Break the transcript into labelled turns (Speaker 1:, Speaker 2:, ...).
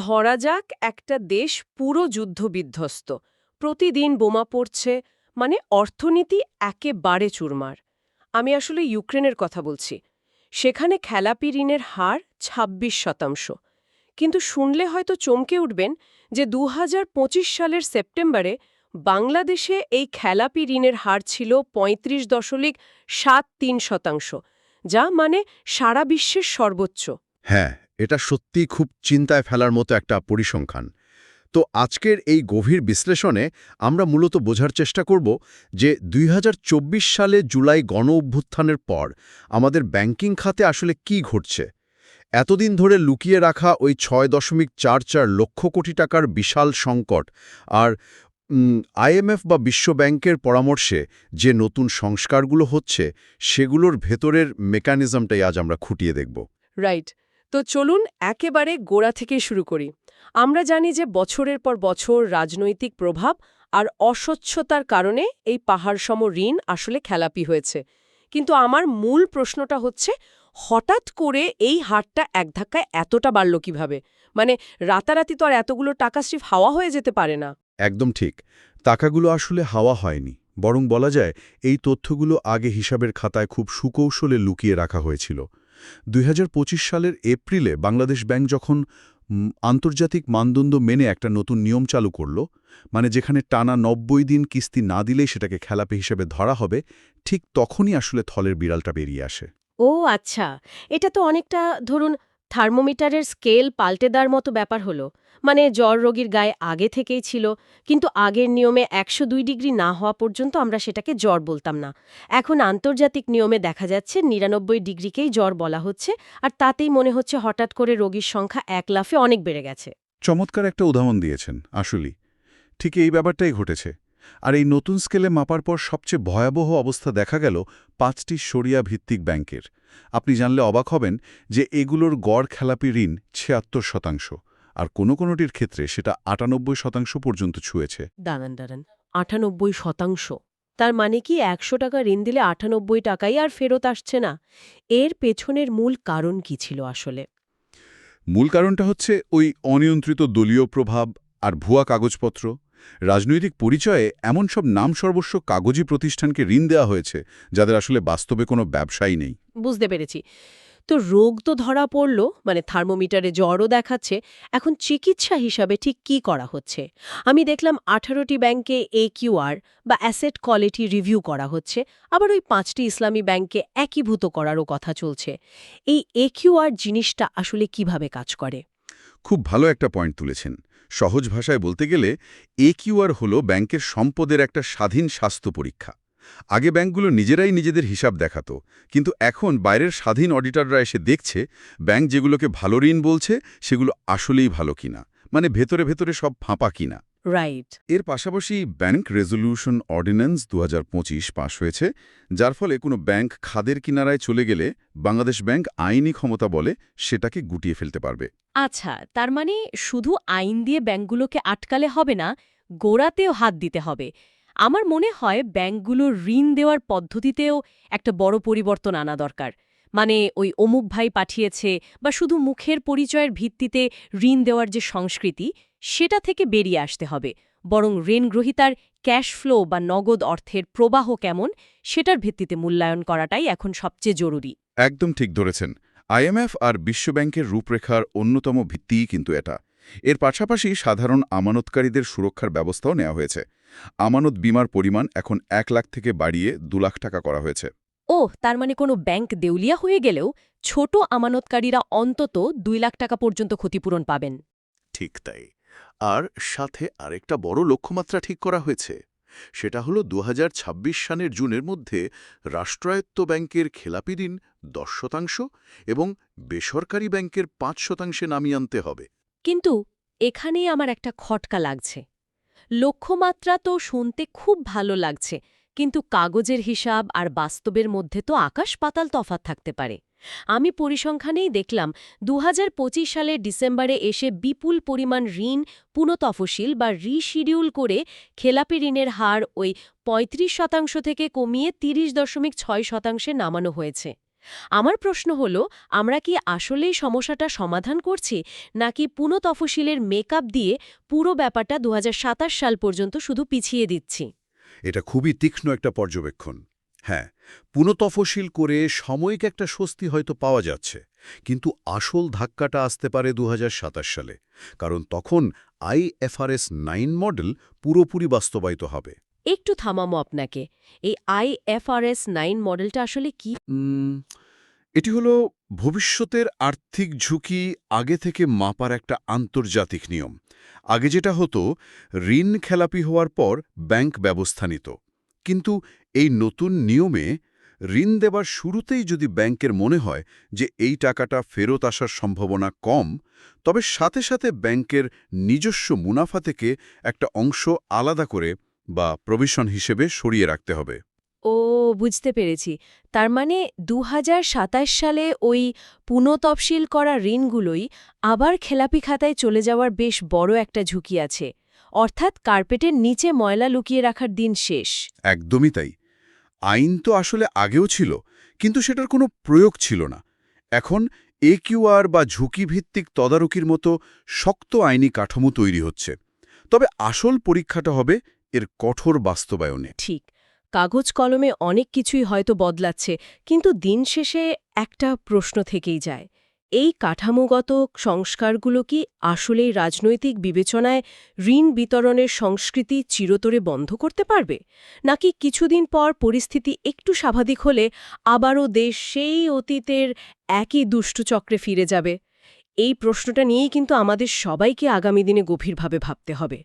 Speaker 1: ধরা যাক একটা দেশ পুরো যুদ্ধবিধ্বস্ত, প্রতিদিন বোমা পড়ছে, মানে অর্থনীতি একেবারে চুরমার। আমি আসলে ইউক্রেনের কথা বলছি। সেখানে খেলাপি ঋণের হার ২৬%। কিন্তু শুনলে হয়তো চমকে উঠবেন যে ২০২৫ সালের সেপ্টেম্বরে বাংলাদেশে এই খেলাপি ঋণের হার ছিল ৩৫.৭৩%, যা মানে সারা বিশ্বের সর্বোচ্চ।
Speaker 2: হ্যাঁ, এটা সত্যিই খুব চিন্তায় ফেলার মতো একটা পরিসংখ্যান। তো আজকের এই গভীর বিশ্লেষণে আমরা মূলত বোঝার চেষ্টা করব যে ২০২৪ সালে জুলাই গণ-অভ্যুত্থানের পর আমাদের ব্যাংকিং খাতে আসলে কি ঘটছে। এতদিন ধরে লুকিয়ে রাখা ওই ৬.৪৪ লক্ষ কোটি টাকার বিশাল সংকট আর আইএমএফ বা বিশ্বব্যাংকের পরামর্শে যে নতুন সংস্কারগুলো হচ্ছে, সেগুলোর ভেতরের মেকানিজমটাই আজ আমরা খুঁটিয়ে দেখব।
Speaker 1: রাইট। তো চলুন একেবারে গোড়া থেকেই শুরু করি। আমরা জানি যে বছরের পর বছর রাজনৈতিক প্রভাব আর অস্বচ্ছতার কারণে এই পাহাড়সম ঋণ আসলে খেলাপি হয়েছে। কিন্তু আমার মূল প্রশ্নটা হচ্ছে, হঠাৎ করে এই হারটা এক ধাক্কায় এতটা বাড়ল কিভাবে? মানে রাতারাতি তো আর এতগুলো টাকা স্রেফ হাওয়া হয়ে যেতে পারে না।
Speaker 2: একদম ঠিক। টাকাগুলো আসলে হাওয়া হয়নি, বরং বলা যায় এই তথ্যগুলো আগে হিসাবের খাতায় খুব সুকৌশলে লুকিয়ে রাখা হয়েছিল। ২০২৫ সালের এপ্রিলে বাংলাদেশ ব্যাংক যখন আন্তর্জাতিক মানদণ্ড মেনে একটা নতুন নিয়ম চালু করল, মানে যেখানে টানা ৯০ দিন কিস্তি না দিলেই সেটাকে খেলাপি হিসেবে ধরা হবে, ঠিক তখনই আসলে থলের বিড়ালটা বেরিয়ে আসে।
Speaker 3: ও আচ্ছা, এটা তো অনেকটা ধরুন থার্মোমিটারের স্কেল পাল্টে দেওয়ার মতো ব্যাপার হলো। মানে জ্বর রোগীর গায়ে আগে থেকেই ছিল, কিন্তু আগের নিয়মে ১০২ ডিগ্রি না হওয়া পর্যন্ত আমরা সেটাকে জ্বর বলতাম না। এখন আন্তর্জাতিক নিয়মে দেখা যাচ্ছে ৯৯ ডিগ্রিকেই জ্বর বলা হচ্ছে, আর তাতেই মনে হচ্ছে হঠাৎ করে রোগীর সংখ্যা এক লাফে অনেক বেড়ে গেছে।
Speaker 2: চমৎকার একটা উদাহরণ দিয়েছেন। আসলেই ঠিক এই ব্যাপারটাই ঘটেছে। আর এই নতুন স্কেলে মাপার পর সবচেয়ে ভয়াবহ অবস্থা দেখা গেল ৫টি শরিয়া ভিত্তিক ব্যাংকের। আপনি জানলে অবাক হবেন যে এগুলোর গড় খেলাপি ঋণ ৭৬%, আর কোনোটির ক্ষেত্রে সেটা ৯৮% পর্যন্ত ছুঁয়েছে।
Speaker 3: দাঁড়ান ৯৮%। তার মানে কি ১০০ টাকা ঋণ দিলে ৯৮ টাকাই আর ফেরত আসছে না? এর পেছনের মূল কারণ কি ছিল আসলে?
Speaker 2: মূল কারণটা হচ্ছে ওই অনিয়ন্ত্রিত দলীয় প্রভাব আর ভুয়া কাগজপত্র। রাজনৈতিক পরিচয়ে এমন সব নাম সর্বস্ব কাগজি প্রতিষ্ঠানকে ঋণ দেওয়া হয়েছে যাদের আসলে বাস্তবে কোনো ব্যবসাই নেই।
Speaker 3: বুঝতে পেরেছি। তো রোগ তো ধরা পড়ল, মানে থার্মোমিটারে জ্বরও দেখাচ্ছে। এখন চিকিৎসা হিসাবে ঠিক কি করা হচ্ছে? আমি দেখলাম ১৮টি ব্যাংকে AQR বা অ্যাসেট কোয়ালিটি রিভিউ করা হচ্ছে, আবার ওই ৫টি ইসলামী ব্যাংকে একীভূত করারও কথা চলছে। এই AQR জিনিসটা আসলে কিভাবে কাজ করে?
Speaker 2: খুব ভালো একটা পয়েন্ট তুলেছেন। সহজ ভাষায় বলতে গেলে একিউআর হলো ব্যাংকের সম্পদের একটা স্বাধীন স্বাস্থ্য পরীক্ষা। আগে ব্যাংকগুলো নিজেরাই নিজেদের হিসাব দেখাতো, কিন্তু এখন বাইরের স্বাধীন অডিটররা এসে দেখছে ব্যাংক যেগুলোকে ভালো ঋণ বলছে সেগুলো আসলেই ভালো কিনা, মানে ভেতরে ভেতরে সব ফাঁপা কিনা।
Speaker 3: রাইট।
Speaker 2: এর পাশাপাশি ব্যাংক রেজলিউশন অর্ডিন্যান্স ২০২৫ পাশ হয়েছে, যার ফলে কোনো ব্যাংক খাদের কিনারায় চলে গেলে বাংলাদেশ ব্যাংক আইনি ক্ষমতা বলে সেটাকে গুটিয়ে ফেলতে পারবে।
Speaker 3: আচ্ছা, তার মানে শুধু আইন দিয়ে ব্যাংকগুলোকে আটকালে হবে না, গোড়াতেও হাত দিতে হবে। আমার মনে হয় ব্যাংকগুলোর ঋণ দেওয়ার পদ্ধতিতেও একটা বড় পরিবর্তন আনা দরকার। মানে ওই অমুক ভাই পাঠিয়েছে বা শুধু মুখের পরিচয়ের ভিত্তিতে ঋণ দেওয়ার যে সংস্কৃতি, সেটা থেকে বেরিয়ে আসতে হবে। বরং ঋণগ্রহীতার ক্যাশ ফ্লো বা নগদ অর্থের প্রবাহ কেমন, সেটার ভিত্তিতে মূল্যায়ন করাটাই এখন সবচেয়ে জরুরি।
Speaker 2: একদম ঠিক ধরেছেন। আইএমএফ আর বিশ্বব্যাংকের রূপরেখার অন্যতম ভিত্তিই কিন্তু এটা। এর পাশাপাশি সাধারণ আমানতকারীদের সুরক্ষার ব্যবস্থাও নেওয়া হয়েছে। আমানত বীমার পরিমাণ এখন ১ লাখ থেকে বাড়িয়ে ২ লাখ টাকা করা হয়েছে।
Speaker 3: তার মানে কোনো ব্যাংক দেউলিয়া হয়ে গেলেও ছোট আমানতকারীরা অন্তত ২ লাখ টাকা পর্যন্ত ক্ষতিপূরণ পাবেন।
Speaker 4: ঠিক তাই। আর সাথে আরেকটা বড় লক্ষ্যমাত্রা ঠিক করা হয়েছে। সেটা হলো ২০২৬ সালের জুনের মধ্যে রাষ্ট্রায়ত্ত ব্যাংকের খেলাপি ঋণ ১০% এবং বেসরকারি ব্যাংকের ৫% নামিয়ে আনতে হবে।
Speaker 3: কিন্তু এখানেই আমার একটা খটকা লাগছে। লক্ষ্যমাত্রা তো শুনতে খুব ভালো লাগছে, কিন্তু কাগজের হিসাব আর বাস্তবের মধ্যে তো আকাশ পাতাল তফাৎ থাকতে পারে। আমি পরিসংখ্যানেই দেখলাম ২০২৫ সালের ডিসেম্বরে এসে বিপুল পরিমাণ ঋণ পুনঃতফসিল বা রিশিডিউল করে খেলাপি ঋণের হার ওই ৩৫% থেকে কমিয়ে ৩০.৬% নামানো হয়েছে। আমার প্রশ্ন হলো, আমরা কি আসলেই সমস্যাটা সমাধান করছি, নাকি পুনঃতফসিলের মেকআপ দিয়ে পুরো ব্যাপারটা ২০২৭ সাল পর্যন্ত শুধু পিছিয়ে দিচ্ছি?
Speaker 2: এটা খুবই তীক্ষ্ণ একটা পর্যবেক্ষণ। হ্যাঁ, পুনঃতফসিল করে সাময়িক একটা স্বস্তি হয়তো পাওয়া যাচ্ছে, কিন্তু আসল ধাক্কাটা আসতে পারে ২০২৭ সালে, কারণ তখন IFRS 9 মডেল পুরোপুরি বাস্তবায়িত হবে।
Speaker 3: একটু থামামো আপনাকে। এই IFRS 9 মডেলটা আসলে কি?
Speaker 2: এটি হলো ভবিষ্যতের আর্থিক ঝুঁকি আগে থেকে মাপার একটা আন্তর্জাতিক নিয়ম। আগে যেটা হতো, ঋণ খেলাপি হওয়ার পর ব্যাংক ব্যবস্থা নিত, কিন্তু এই নতুন নিয়মে ঋণ দেবার শুরুতেই যদি ব্যাংকের মনে হয় যে এই টাকাটা ফেরত আসার সম্ভাবনা কম, তবে সাথে সাথে ব্যাংকের নিজস্ব মুনাফা থেকে একটা অংশ আলাদা করে বা প্রভিশন হিসেবে সরিয়ে রাখতে হবে।
Speaker 3: ও, বুঝতে পেরেছি। তার মানে ২০২৭ সালে ওই পুনঃতফসিল করা ঋণগুলোই আবার খেলাপি খাতায় চলে যাওয়ার বেশ বড় একটা ঝুঁকি আছে। অর্থাৎ কার্পেটের নিচে ময়লা লুকিয়ে রাখার দিন শেষ।
Speaker 2: একদমই তাই। আইন তো আসলে আগেও ছিল, কিন্তু সেটার কোনো প্রয়োগ ছিল না। এখন AQR বা ঝুঁকিভিত্তিক তদারকির মতো শক্ত আইনি কাঠামো তৈরি হচ্ছে। তবে আসল পরীক্ষাটা হবে এর কঠোর বাস্তবায়নে।
Speaker 3: ঠিক, কাগজ কলমে অনেক কিছুই হয়তো বদলাচ্ছে, কিন্তু দিন শেষে একটা প্রশ্ন থেকেই যায়। এই কাঠামোগত সংস্কারগুলো কি আসলেই রাজনৈতিক বিবেচনায় ঋণ বিতরণের সংস্কৃতি চিরতরে বন্ধ করতে পারবে, নাকি কিছুদিন পর পরিস্থিতি একটু স্বাভাবিক হলে আবারও দেশ সেই অতীতের একই দুষ্টু চক্রে ফিরে যাবে? এই প্রশ্নটা নিয়েই কিন্তু আমাদের সবাইকে আগামী দিনে গভীরভাবে ভাবতে হবে।